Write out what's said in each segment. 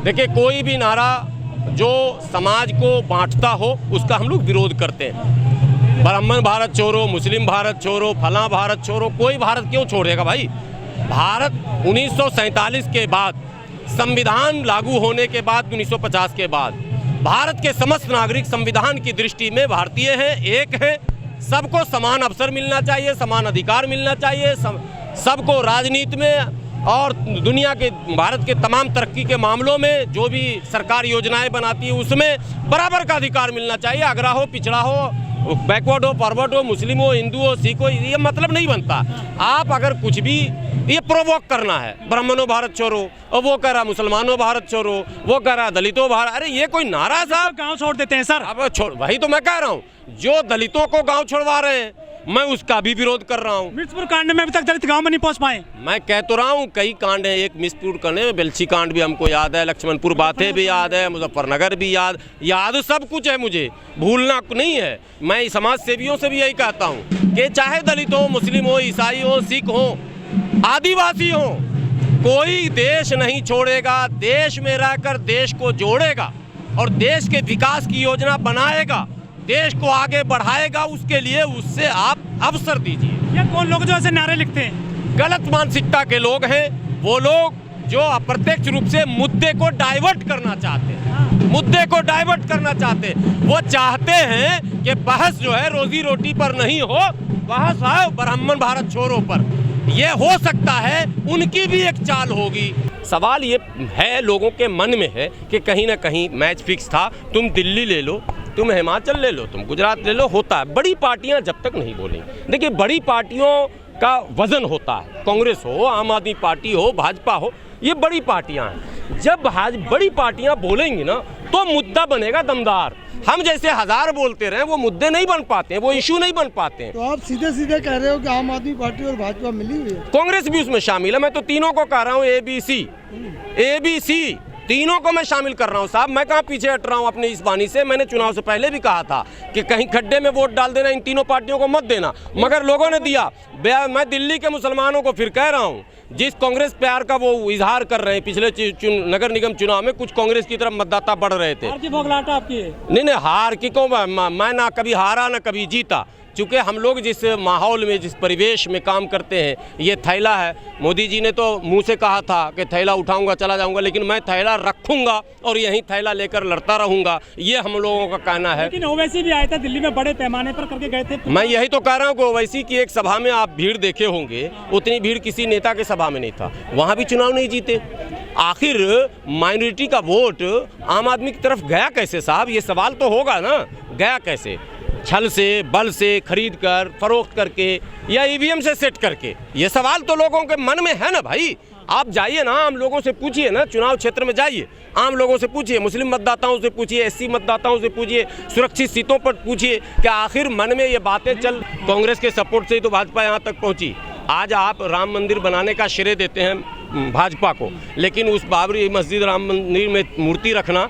देखिए, कोई भी नारा जो समाज को बांटता हो उसका हम लोग विरोध करते हैं। ब्राह्मण भारत छोड़ो, मुस्लिम भारत छोड़ो, फला भारत छोड़ो, कोई भारत क्यों छोड़ेगा भाई। भारत 1947 के बाद, संविधान लागू होने के बाद, 1950 के बाद भारत के समस्त नागरिक संविधान की दृष्टि में भारतीय हैं, एक हैं। सबको समान अवसर मिलना चाहिए, समान अधिकार मिलना चाहिए। सबको राजनीति में और दुनिया के, भारत के तमाम तरक्की के मामलों में जो भी सरकार योजनाएं बनाती है उसमें बराबर का अधिकार मिलना चाहिए। अगड़ा हो, पिछड़ा हो, बैकवर्ड हो, फॉरवर्ड हो, मुस्लिम हो, हिंदू हो, सिख हो, ये मतलब नहीं बनता। आप अगर कुछ भी ये प्रोवोक करना है, ब्राह्मणों भारत छोड़ो, और वो कह रहा मुसलमानों भारत छोड़ो, वो कह रहा दलितों भारत, अरे ये कोई नारा साहब। गांव छोड़ देते हैं सर। अब छोड़, वही तो मैं कह रहा हूँ, जो दलितों को गांव छोड़वा रहे हैं मैं उसका भी विरोध कर रहा हूँ। मिर्चपुर कांड में अभी तक दलित गांव में नहीं पहुंच पाए। मैं कह तो रहा हूँ कई कांड है, एक मिर्चपुर करने में, बेलछी कांड भी हमको याद है, लक्ष्मणपुर बातें भी याद है, मुजफ्फरनगर भी याद सब कुछ है, मुझे भूलना नहीं है। मैं समाज सेवियों से भी यही कहता हूँ कि चाहे दलित हो, मुस्लिम हो, ईसाई हो, सिख हो, आदिवासी हो, कोई देश नहीं छोड़ेगा। देश में रहकर देश को जोड़ेगा और देश के विकास की योजना बनाएगा, देश को आगे बढ़ाएगा। उसके लिए उससे आप अवसर दीजिए। ये कौन लोग जो ऐसे नारे लिखते हैं? गलत मानसिकता के लोग हैं, वो लोग जो अप्रत्यक्ष रूप से मुद्दे को डाइवर्ट करना चाहते हैं, मुद्दे को डाइवर्ट करना चाहते हैं। वो चाहते हैं कि बहस जो है रोजी रोटी पर नहीं हो, बहस है ब्राह्मण भारत छोड़ो पर। ये हो सकता है उनकी भी एक चाल होगी। सवाल ये है, लोगों के मन में है कि कहीं ना कहीं मैच फिक्स था। तुम दिल्ली ले लो, तुम हिमाचल ले लो, तुम गुजरात ले लो, होता है। बड़ी पार्टियां जब तक नहीं बोलेंगी, देखिए बड़ी पार्टियों का वजन होता है। कांग्रेस हो, आम आदमी पार्टी हो, भाजपा हो, ये बड़ी पार्टियां हैं। जब बड़ी पार्टियां बोलेंगी ना तो मुद्दा बनेगा दमदार। हम जैसे हजार बोलते रहे, वो मुद्दे नहीं बन पाते हैं, वो इशू नहीं बन पाते हैं। तो आप सीधे सीधे कह रहे हो कि आम आदमी पार्टी और भाजपा मिली हुई है, कांग्रेस भी उसमें शामिल है। मैं तो तीनों को कह रहा हूँ, ABC तीनों को मैं शामिल कर रहा हूँ साहब। मैं कहाँ पीछे हट रहा हूँ अपनी इस वाणी से। मैंने चुनाव से पहले भी कहा था कि कहीं खड्डे में वोट डाल देना, इन तीनों पार्टियों को मत देना, मगर लोगों ने दिया। मैं दिल्ली के मुसलमानों को फिर कह रहा हूँ, जिस कांग्रेस प्यार का वो इजहार कर रहे हैं, पिछले नगर निगम चुनाव में कुछ कांग्रेस की तरफ मतदाता बढ़ रहे थे। हार की भोगलाटा आपकी है? नहीं, हार की को मैं ना कभी हारा ना कभी जीता। चूँकि हम लोग जिस माहौल में, जिस परिवेश में काम करते हैं, ये थैला है। मोदी जी ने तो मुंह से कहा था कि थैला उठाऊंगा चला जाऊंगा, लेकिन मैं थैला रखूंगा और यही थैला लेकर लड़ता रहूंगा, ये हम लोगों का कहना है। लेकिन ओवैसी भी आए थे दिल्ली में, बड़े पैमाने पर करके गए थे। मैं यही तो कह रहा हूँ कि ओवैसी की एक सभा में आप भीड़ देखे होंगे, उतनी भीड़ किसी नेता के सभा में नहीं था। वहाँ भी चुनाव नहीं जीते। आखिर माइनॉरिटी का वोट आम आदमी की तरफ गया कैसे साहब? ये सवाल तो होगा ना, गया कैसे? छल से, बल से, खरीद कर, फरोख्त करके, या ईवीएम से सेट करके? ये सवाल तो लोगों के मन में है ना भाई। आप जाइए ना, आम लोगों से पूछिए ना, चुनाव क्षेत्र में जाइए, आम लोगों से पूछिए, मुस्लिम मतदाताओं से पूछिए, SC मतदाताओं से पूछिए, सुरक्षित सीटों पर पूछिए कि आखिर मन में ये बातें चल। कांग्रेस के सपोर्ट से ही तो भाजपा यहाँ तक पहुँची। आज आप राम मंदिर बनाने का श्रेय देते हैं भाजपा को, लेकिन उस बाबरी मस्जिद राम मंदिर में मूर्ति रखना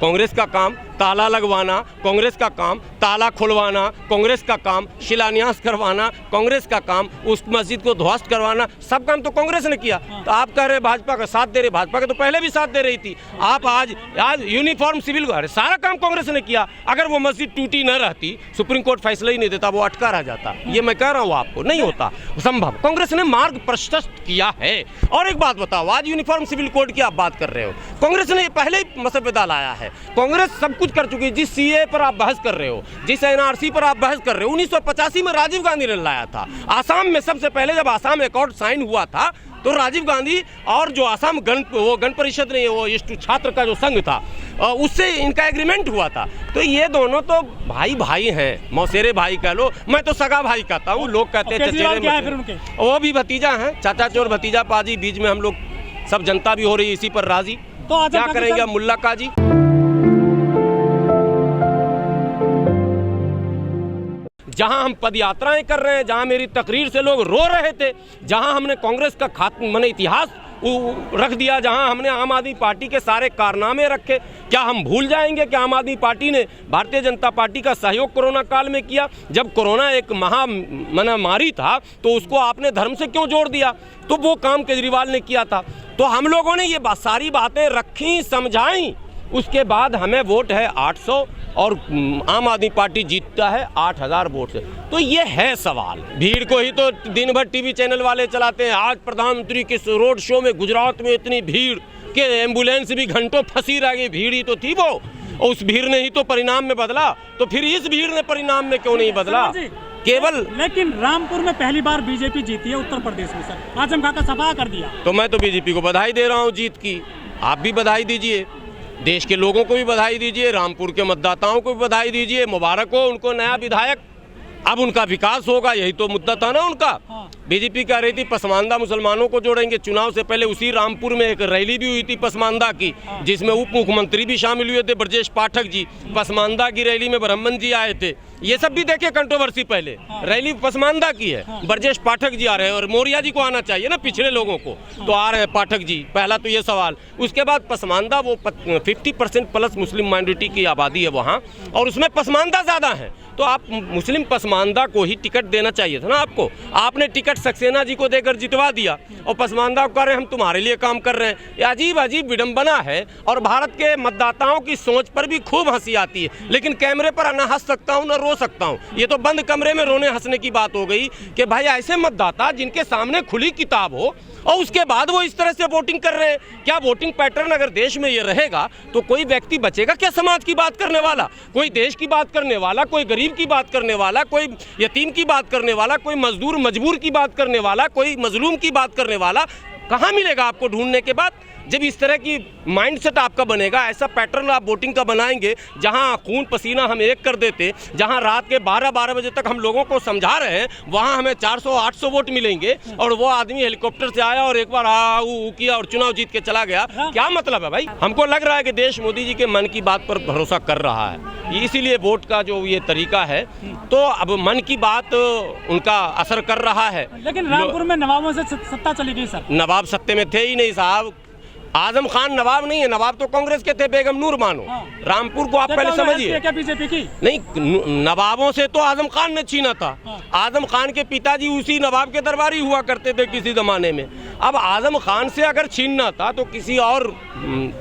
कांग्रेस का काम, ताला लगवाना कांग्रेस का काम, ताला खुलवाना कांग्रेस का काम, शिलान्यास करवाना कांग्रेस का काम, उस मस्जिद को ध्वस्त करवाना, सब काम तो कांग्रेस ने किया। तो आप कह रहे भाजपा का साथ दे रहे, भाजपा के तो पहले भी साथ दे रही थी। आप आज यूनिफॉर्म सिविल गार्ड, सारा काम कांग्रेस ने किया। अगर वो मस्जिद टूटी न रहती, सुप्रीम कोर्ट फैसला ही नहीं देता, वो अटका रह जाता। ये मैं कह रहा हूँ आपको, नहीं होता संभव। कांग्रेस ने मार्ग प्रशस्त किया है। और एक बात बताओ, आज यूनिफॉर्म सिविल कोड की आप बात कर रहे हो, कांग्रेस ने पहले ही मसौदा लाया है। कांग्रेस सब कुछ कर चुकी है। जिस CA पर आप बहस कर रहे हो, जिस NRC पर आप बहस कर रहे हो, 1985 में राजीव गांधी ने लाया था। आसाम में सबसे पहले जब आसाम अकॉर्ड साइन हुआ था तो राजीव गांधी और जो आसाम गण परिषद नहीं, वो छात्र का जो संघ था, उससे इनका एग्रीमेंट हुआ था। तो ये दोनों तो भाई भाई हैं, मौसेरे भाई कह लो, मैं तो सगा भाई कहता हूँ। लोग कहते हैं चचेरे, वो भी भतीजा हैं, चाचा चोर भतीजा पाजी। बीच में हम लोग सब जनता भी हो रही है इसी पर राजी। तो क्या करेंगे मुल्ला काजी? जहां हम पदयात्राएं कर रहे हैं, जहां मेरी तकरीर से लोग रो रहे थे, जहां हमने कांग्रेस का माने इतिहास रख दिया, जहां हमने आम आदमी पार्टी के सारे कारनामे रखे। क्या हम भूल जाएंगे कि आम आदमी पार्टी ने भारतीय जनता पार्टी का सहयोग कोरोना काल में किया? जब कोरोना एक महामारी था तो उसको आपने धर्म से क्यों जोड़ दिया? तो वो काम केजरीवाल ने किया था। तो हम लोगों ने ये सारी बातें रखी, समझाई, उसके बाद हमें वोट है 800 और आम आदमी पार्टी जीतता है 8000 वोट से। तो ये है सवाल। भीड़ को ही तो दिन भर टीवी चैनल वाले चलाते हैं। आज प्रधानमंत्री के रोड शो में गुजरात में इतनी भीड़ कि एम्बुलेंस भी घंटों फंसी रह गई, भीड़ ही तो थी वो, और उस भीड़ ने ही तो परिणाम में बदला। तो फिर इस भीड़ ने परिणाम में क्यों नहीं बदला? केवल लेकिन रामपुर में पहली बार बीजेपी जीती है उत्तर प्रदेश में सर, आजम खां का सभा कर दिया। तो मैं तो बीजेपी को बधाई दे रहा हूँ जीत की, आप भी बधाई दीजिए, देश के लोगों को भी बधाई दीजिए, रामपुर के मतदाताओं को भी बधाई दीजिए, मुबारक हो उनको नया विधायक। अब उनका विकास होगा, यही तो मुद्दा था ना उनका। बीजेपी कह रही थी पसमानदा मुसलमानों को जोड़ेंगे। चुनाव से पहले उसी रामपुर में एक रैली भी हुई थी पसमानदा की, जिसमें उप मुख्यमंत्री भी शामिल हुए थे, ब्रजेश पाठक जी। पसमानदा की रैली में ब्राह्मण जी आए थे, ये सब भी देखे कंट्रोवर्सी। पहले रैली पसमानदा की है, ब्रजेश पाठक जी आ रहे हैं, और मौर्या जी को आना चाहिए ना, पिछड़े लोगों को, तो आ रहे हैं पाठक जी। पहला तो ये सवाल। उसके बाद पसमानदा, वो 50% प्लस मुस्लिम माइनॉरिटी की आबादी है वहाँ, और उसमें पसमानदा ज़्यादा है। तो आप मुस्लिम पसमानदा को ही टिकट देना चाहिए था ना आपको। आपने टिकट सक्सेना जी को देकर जितवा दिया, और पसमानदा को कह रहे हैं हम तुम्हारे लिए काम कर रहे हैं। ये अजीब अजीब विडंबना है, और भारत के मतदाताओं की सोच पर भी खूब हंसी आती है। लेकिन कैमरे पर न हंस सकता हूँ न रो सकता हूँ। ये तो बंद कमरे में रोने हंसने की बात हो गई कि भाई ऐसे मतदाता जिनके सामने खुली किताब हो, और उसके बाद वो इस तरह से वोटिंग कर रहे हैं। क्या वोटिंग पैटर्न अगर देश में ये रहेगा तो कोई व्यक्ति बचेगा क्या समाज की बात करने वाला, कोई देश की बात करने वाला, कोई गरीब की बात करने वाला, कोई यतीम की बात करने वाला, कोई मजदूर मजबूर की बात करने वाला, कोई मजलूम की बात करने वाला? कहाँ मिलेगा आपको ढूंढने के बाद? जब इस तरह की माइंडसेट आपका बनेगा, ऐसा पैटर्न आप वोटिंग का बनाएंगे, जहां खून पसीना हम एक कर देते, जहां रात के 12-12 बजे तक हम लोगों को समझा रहे हैं, वहां हमें 400-800 वोट मिलेंगे, और वो आदमी हेलीकॉप्टर से आया और एक बार ऊ किया और चुनाव जीत के चला गया। क्या मतलब है भाई? हमको लग रहा है कि देश मोदी जी के मन की बात पर भरोसा कर रहा है, इसीलिए वोट का जो ये तरीका है, तो अब मन की बात उनका असर कर रहा है। लेकिन रामपुर में नवाबों से सत्ता चली गई सर। नवाब सत्ते में थे ही नहीं साहब। आजम खान नवाब नहीं है, नवाब तो कांग्रेस के थे, बेगम नूर मानो। रामपुर को आप पहले समझिए। क्या बीजेपी की? नहीं, नवाबों से तो आजम खान ने छीना था। आजम खान के पिताजी उसी नवाब के दरबारी हुआ करते थे किसी जमाने में। अब आजम खान से अगर छीनना था तो किसी और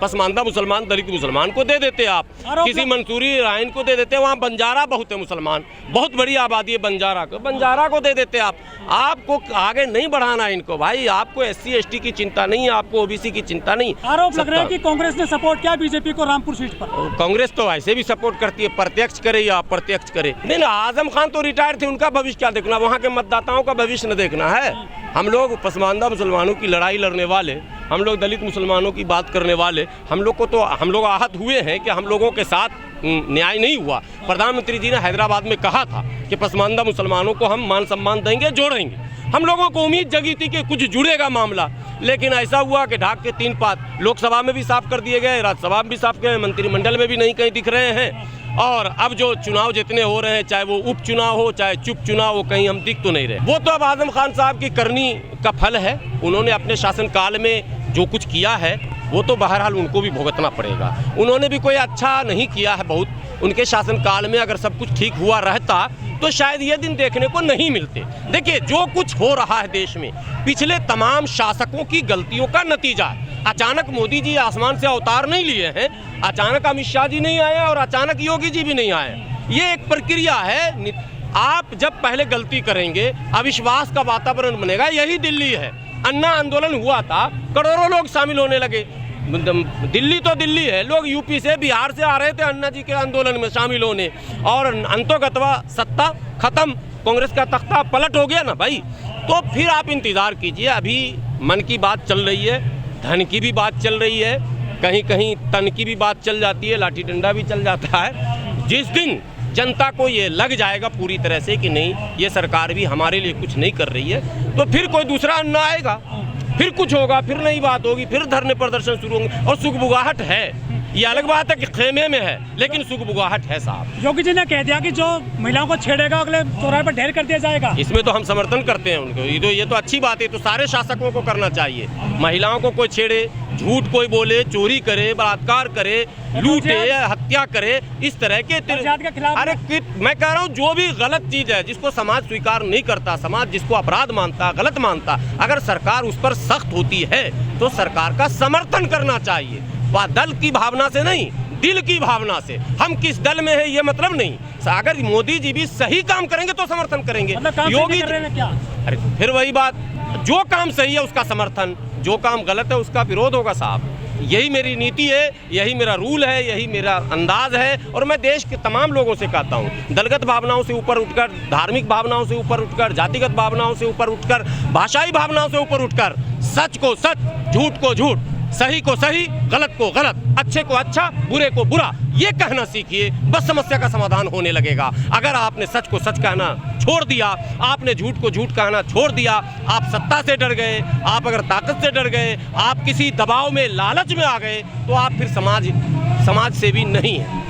पसमानदा मुसलमान, दलित मुसलमान को दे देते आप, किसी मंसूरी रायन को दे देते। वहाँ बंजारा बहुत है मुसलमान, बहुत बड़ी आबादी है बंजारा को, बंजारा को दे देते आप। आपको आगे नहीं बढ़ाना इनको भाई, आपको SC ST की चिंता नहीं है, आपको OBC की चिंता नहीं। आरोप लग रहा है कि कांग्रेस ने सपोर्ट किया बीजेपी को रामपुर सीट पर। कांग्रेस तो ऐसे भी सपोर्ट करती है, प्रत्यक्ष करे या अप्रत्यक्ष करे। नहीं ना, आजम खान तो रिटायर थे, उनका भविष्य क्या देखना, वहाँ के मतदाताओं का भविष्य न देखना है। हम लोग पसमानदा मुसलमानों की लड़ाई लड़ने वाले, हम लोग दलित मुसलमानों की बात करने वाले, हम लोग आहत हुए हैं कि हम लोगों के साथ न्याय नहीं हुआ। प्रधानमंत्री जी ने हैदराबाद में कहा था कि पसमानदा मुसलमानों को हम मान सम्मान देंगे, जोड़ेंगे। हम लोगों को उम्मीद जगी थी कि कुछ जुड़ेगा मामला, लेकिन ऐसा हुआ कि ढाक के 3 पात लोकसभा में भी साफ कर दिए गए, राज्यसभा में भी साफ किए, मंत्रिमंडल में भी नहीं कहीं दिख रहे हैं। और अब जो चुनाव जितने हो रहे हैं, चाहे वो उपचुनाव हो चाहे चुप चुनाव हो, कहीं हम दिख तो नहीं रहे। वो तो अब आजम खान साहब की करनी का फल है। उन्होंने अपने शासनकाल में जो कुछ किया है वो तो बहरहाल उनको भी भुगतना पड़ेगा। उन्होंने भी कोई अच्छा नहीं किया है बहुत। उनके शासनकाल में अगर सब कुछ ठीक हुआ रहता तो शायद ये दिन देखने को नहीं मिलते। देखिए, जो कुछ हो रहा है देश में, पिछले तमाम शासकों की गलतियों का नतीजा है। अचानक मोदी जी आसमान से अवतार नहीं लिए हैं, अचानक अमित शाह जी नहीं आए और अचानक योगी जी भी नहीं आए। ये एक प्रक्रिया है। आप जब पहले गलती करेंगे, अविश्वास का वातावरण बनेगा। यही दिल्ली है, अन्ना आंदोलन हुआ था, करोड़ों लोग शामिल होने लगे। दिल्ली तो दिल्ली है, लोग यूपी से बिहार से आ रहे थे अन्ना जी के आंदोलन में शामिल होने, और अंतोगत्वा सत्ता खत्म, कांग्रेस का तख्ता पलट हो गया ना भाई। तो फिर आप इंतजार कीजिए। अभी मन की बात चल रही है, धन की भी बात चल रही है, कहीं कहीं तन की भी बात चल जाती है, लाठी डंडा भी चल जाता है। जिस दिन जनता को ये लग जाएगा पूरी तरह से कि नहीं, ये सरकार भी हमारे लिए कुछ नहीं कर रही है, तो फिर कोई दूसरा अन्ना आएगा, फिर कुछ होगा, फिर नई बात होगी, फिर धरने प्रदर्शन शुरू होंगे। और सुगबुगाहट है, ये अलग बात है कि खेमे में है, लेकिन सुगबुगाहट है साहब। योगी जी ने कह दिया कि जो महिलाओं को छेड़ेगा अगले चौराहे पर ढेर कर दिया जाएगा। इसमें तो हम समर्थन करते हैं उनको। ये तो अच्छी बात है, तो सारे शासकों को करना चाहिए। महिलाओं को कोई छेड़े, झूठ कोई बोले, चोरी करे, बलात्कार करे, लूटे, हत्या करे, इस तरह के के खिलाफ। अरे मैं कह रहा हूँ जो भी गलत चीज है, जिसको समाज स्वीकार नहीं करता, समाज जिसको अपराध मानता, गलत मानता, अगर सरकार उस पर सख्त होती है तो सरकार का समर्थन करना चाहिए। दल की भावना से नहीं, दिल की भावना से। हम किस दल में है ये मतलब नहीं। अगर मोदी जी भी सही काम करेंगे तो समर्थन करेंगे। मतलब योगी क्या? अरे फिर वही बात, जो काम सही है उसका समर्थन, जो काम गलत है उसका विरोध होगा साहब। यही मेरी नीति है, यही मेरा रूल है, यही मेरा अंदाज है। और मैं देश के तमाम लोगों से कहता हूँ, दलगत भावनाओं से ऊपर उठकर, धार्मिक भावनाओं से ऊपर उठकर, जातिगत भावनाओं से ऊपर उठकर, भाषाई भावनाओं से ऊपर उठकर, सच को सच, झूठ को झूठ, सही को सही, गलत को गलत, अच्छे को अच्छा, बुरे को बुरा, ये कहना सीखिए। बस समस्या का समाधान होने लगेगा। अगर आपने सच को सच कहना छोड़ दिया, आपने झूठ को झूठ कहना छोड़ दिया, आप सत्ता से डर गए, आप अगर ताकत से डर गए, आप किसी दबाव में, लालच में आ गए, तो आप फिर समाज सेवी नहीं है।